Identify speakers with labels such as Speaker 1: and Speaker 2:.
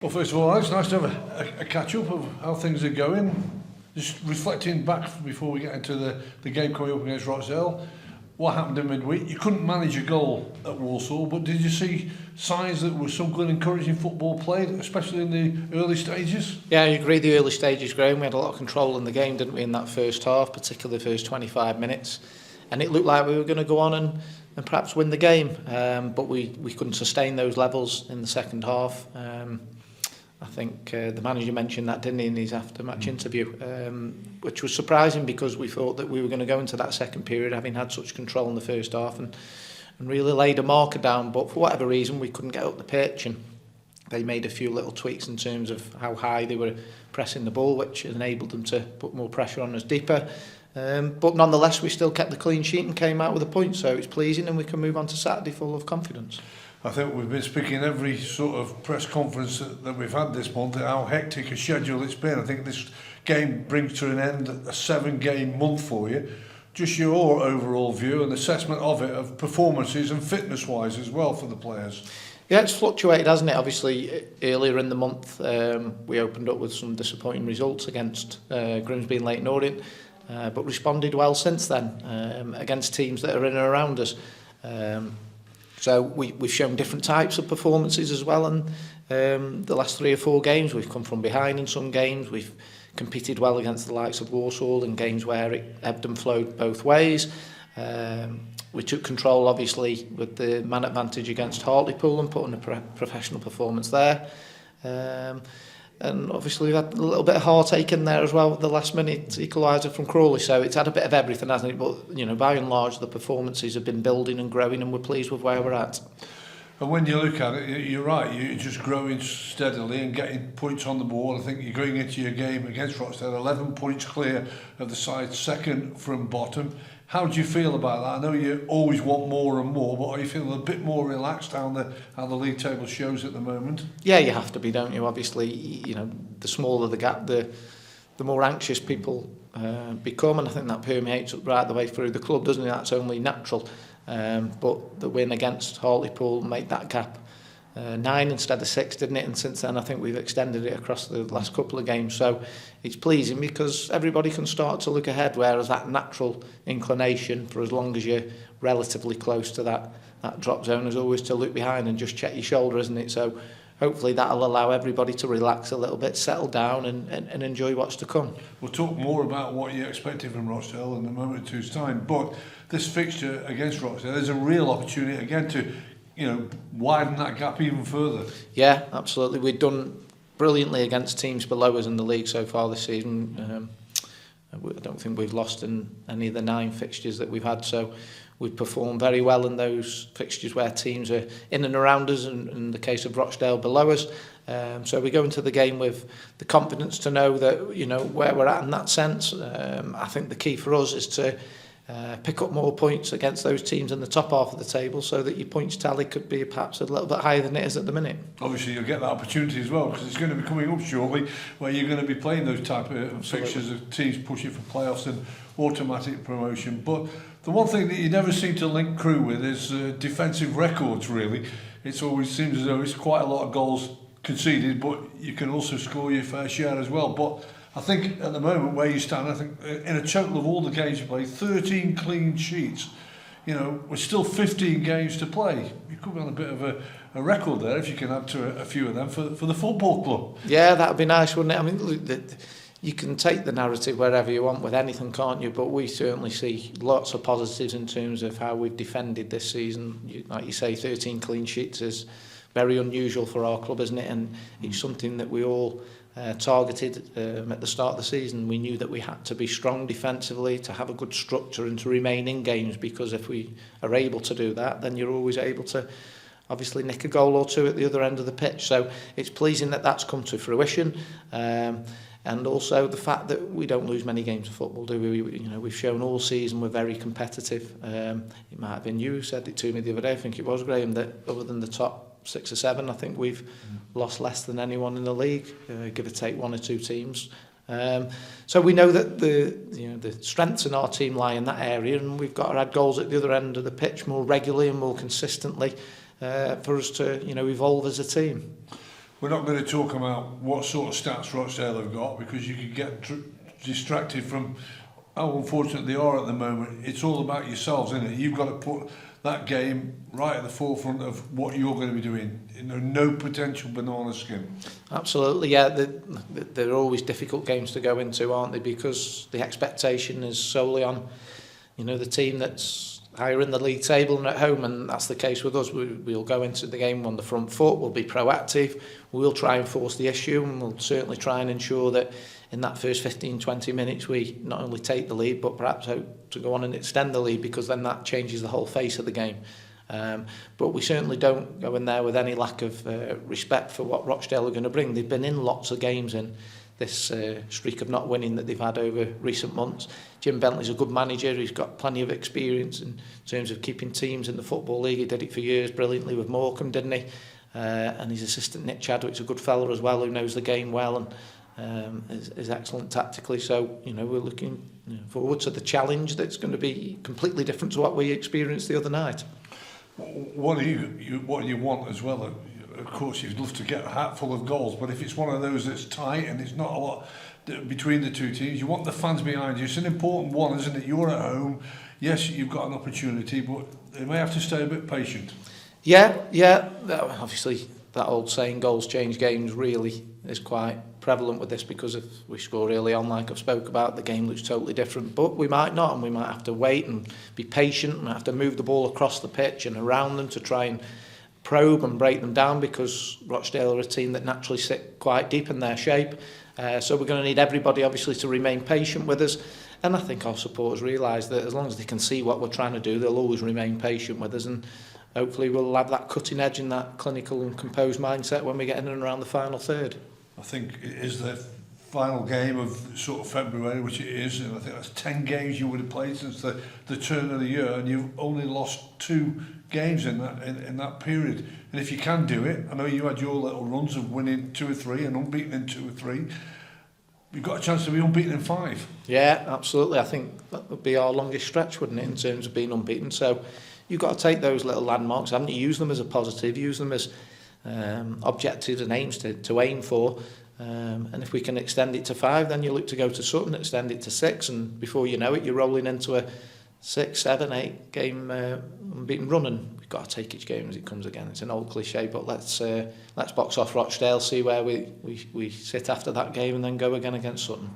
Speaker 1: Well, first of all, it's nice to have a catch-up of how things are going. Just reflecting back before we get into the game coming up against Rochdale, what happened in midweek? You couldn't manage a goal at Walsall, but did you see signs that there was some good encouraging football played, especially in the early stages?
Speaker 2: Yeah, I agree, the early stages, Graham. We had a lot of control in the game, didn't we, in that first half, particularly the first 25 minutes. And it looked like we were going to go on and perhaps win the game, but we couldn't sustain those levels in the second half. I think the manager mentioned that, didn't he, in his after-match interview, which was surprising because we thought that we were going to go into that second period having had such control in the first half and really laid a marker down. But for whatever reason, we couldn't get up the pitch, and they made a few little tweaks in terms of how high they were pressing the ball, which enabled them to put more pressure on us deeper. But nonetheless, we still kept the clean sheet and came out with a point, so it's pleasing, and we can move on to Saturday full of confidence.
Speaker 1: I think we've been speaking every sort of press conference that we've had this month, how hectic a schedule it's been. I think this game brings to an end a 7-game month for you. Just your overall view and assessment of it, of performances and fitness-wise as well for the players.
Speaker 2: Yeah, it's fluctuated, hasn't it? Obviously, earlier in the month, we opened up with some disappointing results against Grimsby and Leyton Orient, but responded well since then against teams that are in and around us. So we've shown different types of performances as well, and the last 3 or 4 games we've come from behind in some games. We've competed well against the likes of Walsall in games where it ebbed and flowed both ways. We took control obviously with the man advantage against Hartlepool and put in a professional performance there. And obviously we've had a little bit of heartache in there as well with the last minute equaliser from Crawley, so it's had a bit of everything, hasn't it? But you know, by and large the performances have been building and growing, and we're pleased with where we're at.
Speaker 1: And when you look at it, you're right, you're just growing steadily and getting points on the board. I think you're going into your game against Rochdale 11 points clear of the side, second from bottom. How do you feel about that? I know you always want more and more, but are you feeling a bit more relaxed how the league table shows at the moment?
Speaker 2: Yeah, you have to be, don't you? Obviously, you know, the smaller the gap, the more anxious people become, and I think that permeates right the way through the club, doesn't it? That's only natural. But the win against Hartlepool made that gap 9 instead of 6, didn't it? And since then I think we've extended it across the last couple of games, so it's pleasing because everybody can start to look ahead, whereas that natural inclination for as long as you're relatively close to that drop zone is always to look behind and just check your shoulder, isn't it? So hopefully that'll allow everybody to relax a little bit, settle down and enjoy what's to come. We'll
Speaker 1: talk more about what you're expecting from Rochdale in a moment or two's time, but this fixture against Rochdale is a real opportunity again to widen that gap even further.
Speaker 2: Yeah, absolutely. We've done brilliantly against teams below us in the league so far this season. I don't think we've lost in any of the 9 fixtures that we've had, so we've performed very well in those fixtures where teams are in and around us, and in the case of Rochdale below us. So we go into the game with the confidence to know that where we're at in that sense. I think the key for us is to pick up more points against those teams in the top half of the table, so that your points tally could be perhaps a little bit higher than it is at the minute.
Speaker 1: Obviously you'll get that opportunity as well, because it's going to be coming up shortly where you're going to be playing those type of fixtures of teams pushing for playoffs and automatic promotion. But the one thing that you never seem to link Crewe with is defensive records, really. It always seems as though it's quite a lot of goals conceded, but you can also score your fair share as well. But I think at the moment where you stand, I think in a total of all the games you play, 13 clean sheets, we're still 15 games to play. You could be on a bit of a record there if you can add to a few of them for the football club.
Speaker 2: Yeah, that would be nice, wouldn't it? I mean, look, you can take the narrative wherever you want with anything, can't you? But we certainly see lots of positives in terms of how we've defended this season. Like you say, 13 clean sheets is very unusual for our club, isn't it? And it's something that we all targeted at the start of the season. We knew that we had to be strong defensively, to have a good structure and to remain in games, because if we are able to do that, then you're always able to obviously nick a goal or two at the other end of the pitch. So it's pleasing that that's come to fruition, and also the fact that we don't lose many games of football, do we? We've shown all season we're very competitive. It might have been you who said it to me the other day, I think it was Graham, that other than the top 6 or 7, I think we've lost less than anyone in the league, give or take 1 or 2 teams. So we know that the strengths in our team lie in that area, and we've got to add goals at the other end of the pitch more regularly and more consistently for us to evolve as a team.
Speaker 1: we're not going to talk about what sort of stats Rochdale have got, because you could get distracted from how unfortunate they are at the moment. It's all about yourselves, isn't it? You've got to put that game right at the forefront of what you're going to be doing. You know, no potential banana skin.
Speaker 2: Absolutely, yeah. They're always difficult games to go into, aren't they? Because the expectation is solely on, you know, the team that's higher in the league table and at home, and that's the case with us. We'll go into the game on the front foot, we'll be proactive, we'll try and force the issue, and we'll certainly try and ensure that in that first 15-20 minutes we not only take the lead but perhaps hope to go on and extend the lead, because then that changes the whole face of the game. But we certainly don't go in there with any lack of respect for what Rochdale are going to bring. They've been in lots of games in this streak of not winning that they've had over recent months. Jim Bentley's a good manager. He's got plenty of experience in terms of keeping teams in the Football League. He did it for years brilliantly with Morecambe, didn't he? And his assistant Nick Chadwick's a good fella as well, who knows the game well and is excellent tactically. So, you know, we're looking forward to the challenge that's going to be completely different to what we experienced the other night.
Speaker 1: What do you want as well? Of course, you'd love to get a hatful of goals, but if it's one of those that's tight and it's not a lot between the two teams, you want the fans behind you. It's an important one, isn't it? You're at home. Yes, you've got an opportunity, but they may have to stay a bit patient.
Speaker 2: Yeah. Obviously, that old saying, goals change games, really is quite prevalent with this, because if we score early on, like I've spoke about, the game looks totally different. But we might not, and we might have to wait and be patient and have to move the ball across the pitch and around them to try and probe and break them down, because Rochdale are a team that naturally sit quite deep in their shape. So we're going to need everybody, obviously, to remain patient with us. And I think our supporters realise that as long as they can see what we're trying to do, they'll always remain patient with us. And hopefully we'll have that cutting edge and that clinical and composed mindset when we get in and around the final third.
Speaker 1: I think it is the final game of sort of February, which it is, and I think that's 10 games you would have played since the turn of the year, and you've only lost 2 games in that period. And if you can do it, I know you had your little runs of winning 2 or 3 and unbeaten in 2 or 3. You've got a chance to be unbeaten in 5.
Speaker 2: Yeah, absolutely. I think that would be our longest stretch, wouldn't it, in terms of being unbeaten. So you've got to take those little landmarks, haven't you? Use them as a positive, use them as objectives and aims to aim for. And if we can extend it to 5, then you look to go to Sutton, extend it to 6, and before you know it, you're rolling into a 6, 7, 8 game unbeaten run, and we've got to take each game as it comes again. It's an old cliche, but let's box off Rochdale, see where we sit after that game, and then go again against Sutton.